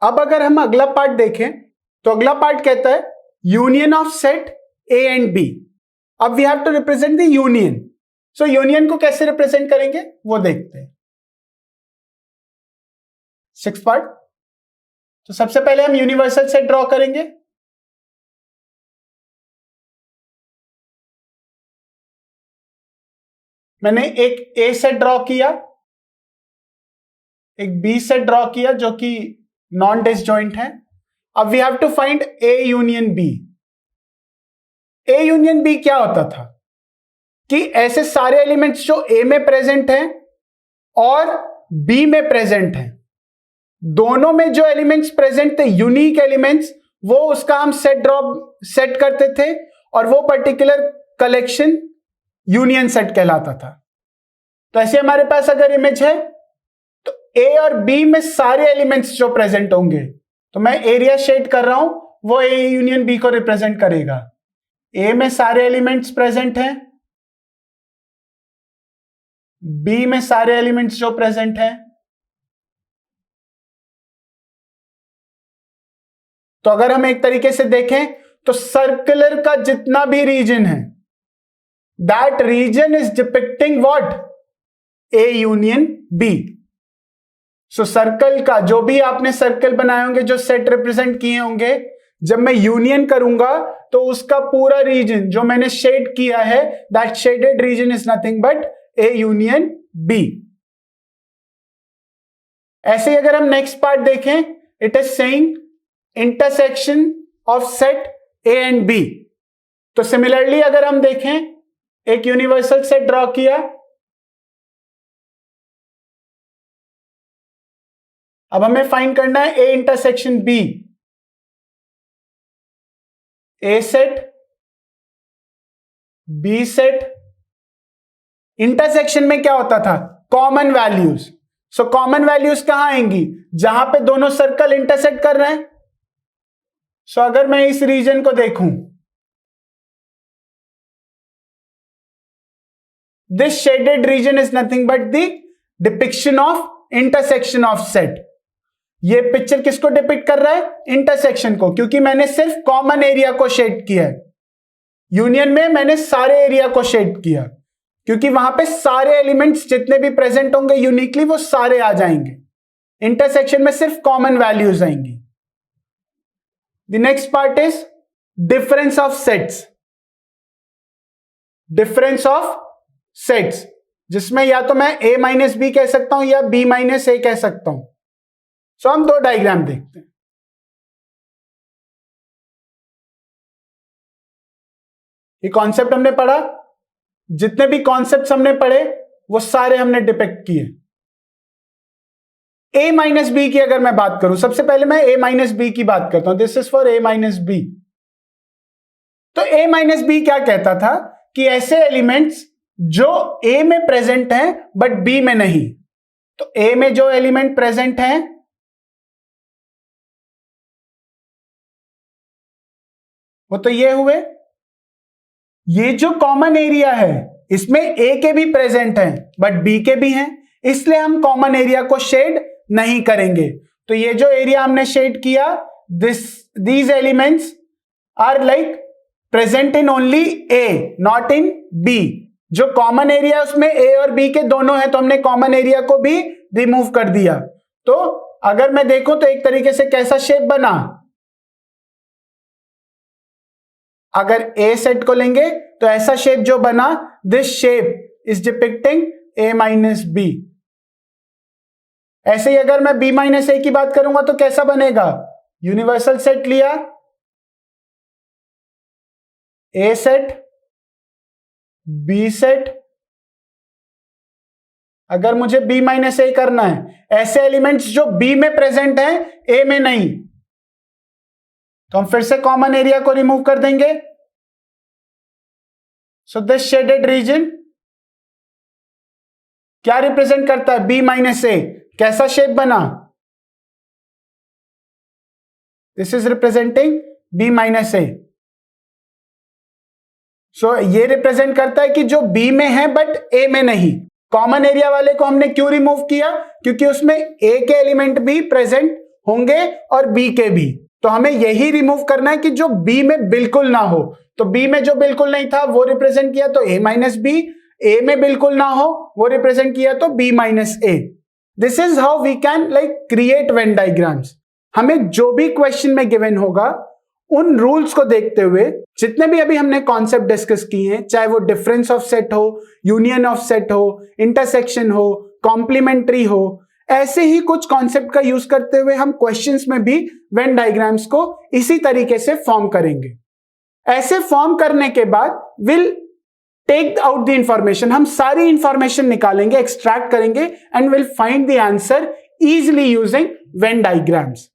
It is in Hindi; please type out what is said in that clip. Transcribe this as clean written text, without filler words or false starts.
अब अगर हम अगला पार्ट देखें तो अगला पार्ट कहता है union of set A and B. अब we have to represent the union. So union को कैसे रिप्रेजेंट करेंगे वो देखते हैं। सिक्स्थ पार्ट, तो सबसे पहले हम यूनिवर्सल सेट ड्रॉ करेंगे। मैंने एक ए सेट ड्रॉ किया, एक बी सेट ड्रॉ किया जो कि नॉन डिसजॉइंट है। अब we have to find A union B. A union B क्या होता था कि ऐसे सारे एलिमेंट्स जो ए में प्रेजेंट हैं और बी में प्रेजेंट हैं, दोनों में जो एलिमेंट्स प्रेजेंट थे यूनिक एलिमेंट्स, वो उसका हम सेट करते थे और वो पर्टिकुलर कलेक्शन यूनियन सेट कहलाता था। तो ऐसे हमारे पास अगर इमेज है तो ए और बी में सारे एलिमेंट्स जो प्रेजेंट होंगे, तो मैं एरिया शेड कर रहा हूं, वो ए यूनियन बी को रिप्रेजेंट करेगा। ए में सारे एलिमेंट्स प्रेजेंट हैं, बी में सारे एलिमेंट्स जो प्रेजेंट हैं। तो अगर हम एक तरीके से देखें तो सर्कुलर का जितना भी रीजन है, that region is depicting what, A union B. So circle का जो भी आपने सर्कल बनाए होंगे, जो सेट रिप्रेजेंट किए होंगे, जब मैं यूनियन करूंगा तो उसका पूरा रीजन जो मैंने शेड किया है, that shaded region is nothing but A union B. ऐसे ही अगर हम नेक्स्ट पार्ट देखें, it is saying intersection of set A and B. तो सिमिलरली अगर हम देखें, एक यूनिवर्सल सेट ड्रॉ किया, अब हमें फाइंड करना है A intersection B. A set, B set, intersection में क्या होता था, common values. So common values कहां आएंगी, जहां पे दोनों सर्कल इंटरसेक्ट कर रहे हैं। सो अगर मैं इस रीजन को देखूं, this shaded region is nothing but the depiction of intersection of set. ये पिक्चर किसको डिपिक्ट कर रहा है, इंटरसेक्शन को, क्योंकि मैंने सिर्फ कॉमन एरिया को शेड किया है। यूनियन में मैंने सारे एरिया को शेड किया, क्योंकि वहां पे सारे एलिमेंट्स जितने भी प्रेजेंट होंगे यूनिकली, वो सारे आ जाएंगे। इंटरसेक्शन में सिर्फ कॉमन वैल्यूज आएंगी। The next part is difference of sets. Difference of sets, जिसमें या तो मैं a माइनस बी कह सकता हूं या b माइनस ए कह सकता हूं। सो हम दो डायग्राम देखते हैं। ये कॉन्सेप्ट हमने पढ़ा, जितने भी कॉन्सेप्ट्स हमने पढ़े वो सारे हमने डिपिक्ट किए। a माइनस बी की अगर मैं बात करूं, सबसे पहले मैं a माइनस बी की बात करता हूं। This is for a minus B. तो a माइनस बी क्या कहता था कि ऐसे एलिमेंट्स जो a में प्रेजेंट हैं बट b में नहीं। तो a में जो एलिमेंट प्रेजेंट हैं वो तो ये हुए। ये जो कॉमन एरिया है इसमें a के भी प्रेजेंट हैं बट b के भी हैं, इसलिए हम कॉमन एरिया को शेड नहीं करेंगे। तो ये जो एरिया हमने शेड किया, these elements are like present in only a, not in b। जो कॉमन एरिया उसमें a और b के दोनों है, तो हमने कॉमन एरिया को भी रिमूव कर दिया। तो अगर मैं देखूं तो एक तरीके से कैसा शेप बना, अगर a सेट को लेंगे तो ऐसा शेप जो बना, this shape is depicting a minus B. ऐसे ही अगर मैं b माइनस ए की बात करूंगा तो कैसा बनेगा, यूनिवर्सल सेट लिया, a सेट, b सेट। अगर मुझे b माइनस ए करना है, ऐसे एलिमेंट्स जो b में प्रेजेंट हैं a में नहीं, तो हम फिर से कॉमन एरिया को रिमूव कर देंगे। सो दिस शेडेड रीजन क्या रिप्रेजेंट करता है, b माइनस ए। कैसा शेप बना, this is representing b minus A. So ये रिप्रेजेंट करता है कि जो b में है बट a में नहीं। कॉमन एरिया वाले को हमने क्यों रिमूव किया, क्योंकि उसमें a के एलिमेंट भी प्रेजेंट होंगे और बी के भी, तो हमें यही रिमूव करना है कि जो बी में बिल्कुल ना हो। तो बी में जो बिल्कुल नहीं था वो रिप्रेजेंट किया तो a माइनस बी, ए में बिल्कुल ना हो वो रिप्रेजेंट किया तो b minus A. This is how we can like create Venn diagrams. हमें जो भी क्वेश्चन में गिवन होगा उन रूल्स को देखते हुए, जितने भी अभी हमने कॉन्सेप्ट डिस्कस किए हैं, चाहे वो डिफरेंस ऑफ सेट हो, यूनियन ऑफ सेट हो, इंटरसेक्शन हो, कॉम्प्लीमेंट्री हो, ऐसे ही कुछ कॉन्सेप्ट का यूज करते हुए हम क्वेश्चंस में भी वेन डायग्राम्स को इसी तरीके से फॉर्म करेंगे। ऐसे फॉर्म करने के बाद will take out the information, हम सारी इंफॉर्मेशन निकालेंगे, एक्सट्रैक्ट करेंगे and will find the answer easily using Venn diagrams.